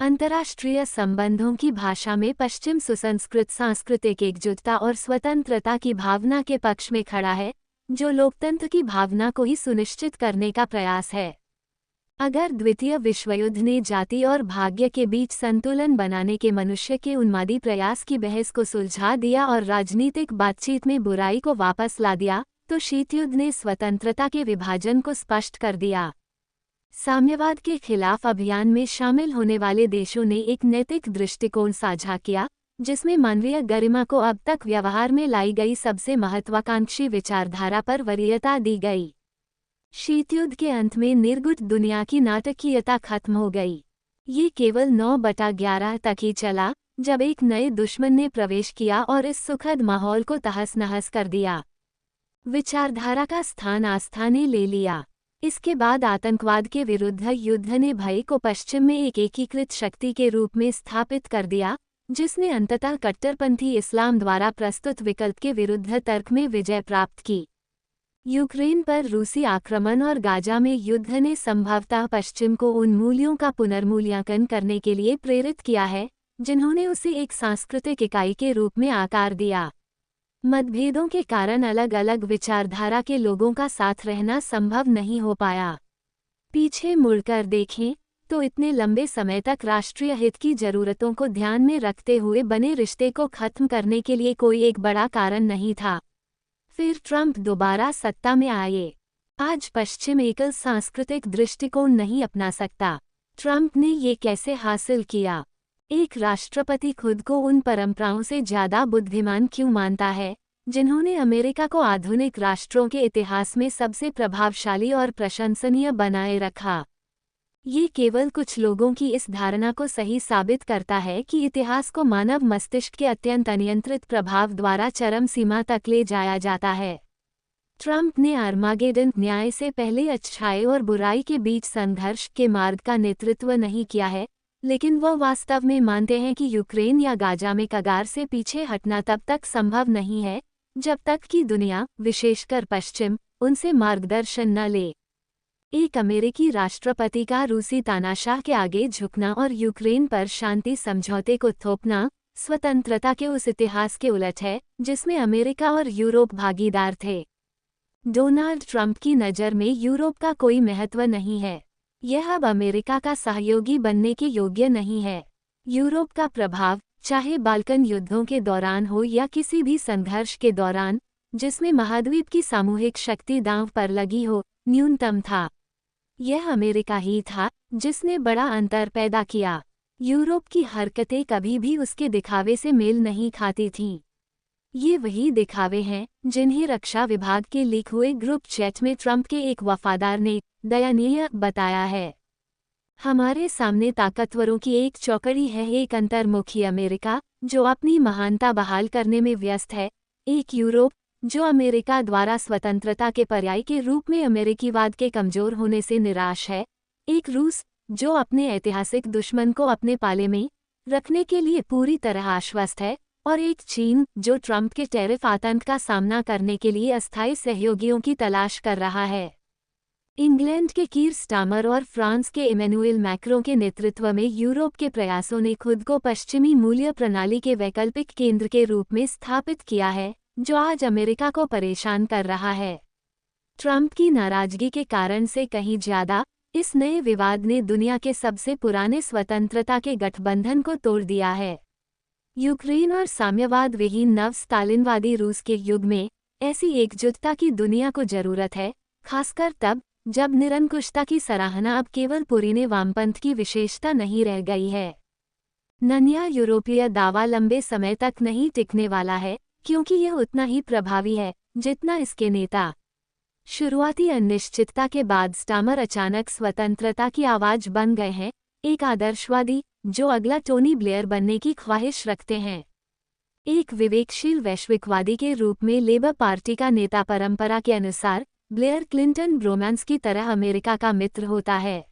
अंतर्राष्ट्रीय संबंधों की भाषा में पश्चिम सुसंस्कृत सांस्कृतिक एकजुटता और स्वतंत्रता की भावना के पक्ष में खड़ा है, जो लोकतंत्र की भावना को ही सुनिश्चित करने का प्रयास है। अगर द्वितीय विश्वयुद्ध ने जाति और भाग्य के बीच संतुलन बनाने के मनुष्य के उन्मादी प्रयास की बहस को सुलझा दिया और राजनीतिक बातचीत में बुराई को वापस ला दिया, तो शीतयुद्ध ने स्वतंत्रता के विभाजन को स्पष्ट कर दिया। साम्यवाद के खिलाफ अभियान में शामिल होने वाले देशों ने एक नैतिक दृष्टिकोण साझा किया, जिसमें मानवीय गरिमा को अब तक व्यवहार में लाई गई सबसे महत्वाकांक्षी विचारधारा पर वरीयता दी गई। शीतयुद्ध के अंत में निर्गुट दुनिया की नाटकीयता खत्म हो गई। ये केवल 9/11 तक ही चला, जब एक नए दुश्मन ने प्रवेश किया और इस सुखद माहौल को तहस-नहस कर दिया। विचारधारा का स्थान आस्था ने ले लिया। इसके बाद आतंकवाद के विरुद्ध युद्ध ने भय को पश्चिम में एक एकीकृत शक्ति के रूप में स्थापित कर दिया, जिसने अंततः कट्टरपंथी इस्लाम द्वारा प्रस्तुत विकल्प के विरुद्ध तर्क में विजय प्राप्त की। यूक्रेन पर रूसी आक्रमण और गाजा में युद्ध ने संभवतः पश्चिम को उन मूल्यों का पुनर्मूल्यांकन करने के लिए प्रेरित किया है, जिन्होंने उसे एक सांस्कृतिक इकाई के रूप में आकार दिया। मतभेदों के कारण अलग अलग विचारधारा के लोगों का साथ रहना संभव नहीं हो पाया। पीछे मुड़कर देखें तो इतने लंबे समय तक राष्ट्रीय हित की जरूरतों को ध्यान में रखते हुए बने रिश्ते को खत्म करने के लिए कोई एक बड़ा कारण नहीं था। फिर ट्रंप दोबारा सत्ता में आए। आज पश्चिम एकल सांस्कृतिक दृष्टिकोण नहीं अपना सकता। ट्रंप ने ये कैसे हासिल किया? एक राष्ट्रपति खुद को उन परंपराओं से ज्यादा बुद्धिमान क्यों मानता है, जिन्होंने अमेरिका को आधुनिक राष्ट्रों के इतिहास में सबसे प्रभावशाली और प्रशंसनीय बनाए रखा? ये केवल कुछ लोगों की इस धारणा को सही साबित करता है कि इतिहास को मानव मस्तिष्क के अत्यंत अनियंत्रित प्रभाव द्वारा चरम सीमा तक ले जाया जाता है। ट्रंप ने आर्मागेडन न्याय से पहले अच्छाई और बुराई के बीच संघर्ष के मार्ग का नेतृत्व नहीं किया है, लेकिन वह वास्तव में मानते हैं कि यूक्रेन या गाजा में कगार से पीछे हटना तब तक संभव नहीं है, जब तक कि दुनिया, विशेषकर पश्चिम, उनसे मार्गदर्शन न ले। एक अमेरिकी राष्ट्रपति का रूसी तानाशाह के आगे झुकना और यूक्रेन पर शांति समझौते को थोपना स्वतंत्रता के उस इतिहास के उलट है, जिसमें अमेरिका और यूरोप भागीदार थे। डोनाल्ड ट्रंप की नज़र में यूरोप का कोई महत्व नहीं है। यह अब अमेरिका का सहयोगी बनने के योग्य नहीं है। यूरोप का प्रभाव, चाहे बाल्कन युद्धों के दौरान हो या किसी भी संघर्ष के दौरान, जिसमें महाद्वीप की सामूहिक शक्ति दांव पर लगी हो, न्यूनतम था। यह अमेरिका ही था जिसने बड़ा अंतर पैदा किया। यूरोप की हरकतें कभी भी उसके दिखावे से मेल नहीं खाती थीं। ये वही दिखावे हैं जिन्हें रक्षा विभाग के लीक हुए ग्रुप चैट में ट्रंप के एक वफादार ने दयनीय बताया है। हमारे सामने ताकतवरों की एक चौकड़ी है, एक अंतर्मुखी अमेरिका जो अपनी महानता बहाल करने में व्यस्त है, एक यूरोप जो अमेरिका द्वारा स्वतंत्रता के पर्याय के रूप में अमेरिकीवाद के कमजोर होने से निराश है, एक रूस जो अपने ऐतिहासिक दुश्मन को अपने पाले में रखने के लिए पूरी तरह आश्वस्त है, और एक चीन जो ट्रंप के टैरिफ आतंक का सामना करने के लिए अस्थायी सहयोगियों की तलाश कर रहा है। इंग्लैंड के कीर स्टामर और फ्रांस के इमैनुएल मैक्रों के नेतृत्व में यूरोप के प्रयासों ने खुद को पश्चिमी मूल्य प्रणाली के वैकल्पिक केंद्र के रूप में स्थापित किया है, जो आज अमेरिका को परेशान कर रहा है। ट्रंप की नाराजगी के कारण से कहीं ज्यादा, इस नए विवाद ने दुनिया के सबसे पुराने स्वतंत्रता के गठबंधन को तोड़ दिया है। यूक्रेन और साम्यवाद विहीन नव स्टालिनवादी रूस के युग में ऐसी एकजुटता की दुनिया को जरूरत है, खासकर तब जब निरंकुशता की सराहना अब केवल पुराने वामपंथ की विशेषता नहीं रह गई है। नया यूरोपीय दावा लंबे समय तक नहीं टिकने वाला है, क्योंकि यह उतना ही प्रभावी है जितना इसके नेता। शुरुआती अनिश्चितता के बाद स्टामर अचानक स्वतंत्रता की आवाज बन गए हैं, एक आदर्शवादी जो अगला टोनी ब्लेयर बनने की ख्वाहिश रखते हैं। एक विवेकशील वैश्विकवादी के रूप में लेबर पार्टी का नेता परंपरा के अनुसार ब्लेयर क्लिंटन ब्रोमांस की तरह अमेरिका का मित्र होता है।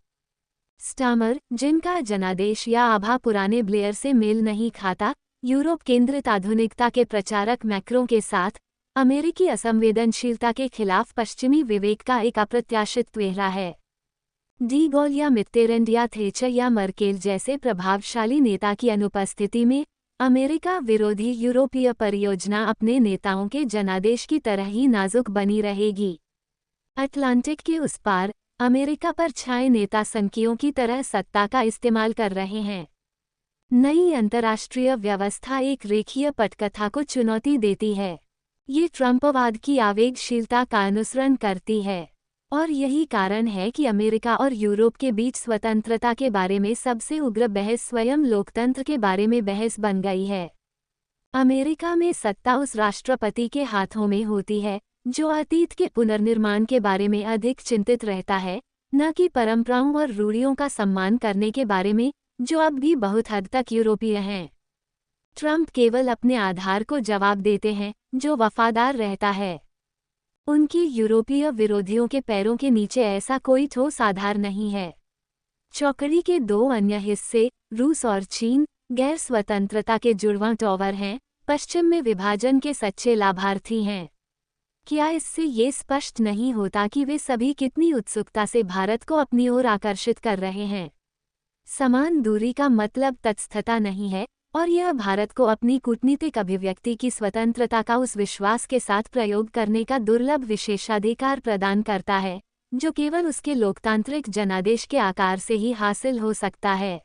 स्टामर, जिनका जनादेश या आभा पुराने ब्लेयर से मेल नहीं खाता, यूरोप केंद्रित आधुनिकता के प्रचारक मैक्रों के साथ अमेरिकी असंवेदनशीलता के खिलाफ पश्चिमी विवेक का एक अप्रत्याशित चेहरा है। डी गॉल या मित्तेरंड या थेचर या मर्केल जैसे प्रभावशाली नेता की अनुपस्थिति में अमेरिका विरोधी यूरोपीय परियोजना अपने नेताओं के जनादेश की तरह ही नाजुक बनी रहेगी। अटलांटिक के उस पार अमेरिका पर छाए नेता संकियों की तरह सत्ता का इस्तेमाल कर रहे हैं। नई अंतर्राष्ट्रीय व्यवस्था एक रेखीय पटकथा को चुनौती देती है। ये ट्रंपवाद की आवेगशीलता का अनुसरण करती है और यही कारण है कि अमेरिका और यूरोप के बीच स्वतंत्रता के बारे में सबसे उग्र बहस स्वयं लोकतंत्र के बारे में बहस बन गई है। अमेरिका में सत्ता उस राष्ट्रपति के हाथों में होती है जो अतीत के पुनर्निर्माण के बारे में अधिक चिंतित रहता है, न कि परंपराओं और रूढ़ियों का सम्मान करने के बारे में जो अब भी बहुत हद तक यूरोपीय हैं। ट्रंप केवल अपने आधार को जवाब देते हैं जो वफादार रहता है। उनकी यूरोपीय विरोधियों के पैरों के नीचे ऐसा कोई ठोस आधार नहीं है। चौकड़ी के दो अन्य हिस्से रूस और चीन गैर स्वतंत्रता के जुड़वां टॉवर हैं, पश्चिम में विभाजन के सच्चे लाभार्थी हैं। क्या इससे ये स्पष्ट नहीं होता कि वे सभी कितनी उत्सुकता से भारत को अपनी ओर आकर्षित कर रहे हैं? समान दूरी का मतलब तटस्थता नहीं है और यह भारत को अपनी कूटनीतिक अभिव्यक्ति की स्वतंत्रता का उस विश्वास के साथ प्रयोग करने का दुर्लभ विशेषाधिकार प्रदान करता है जो केवल उसके लोकतांत्रिक जनादेश के आकार से ही हासिल हो सकता है।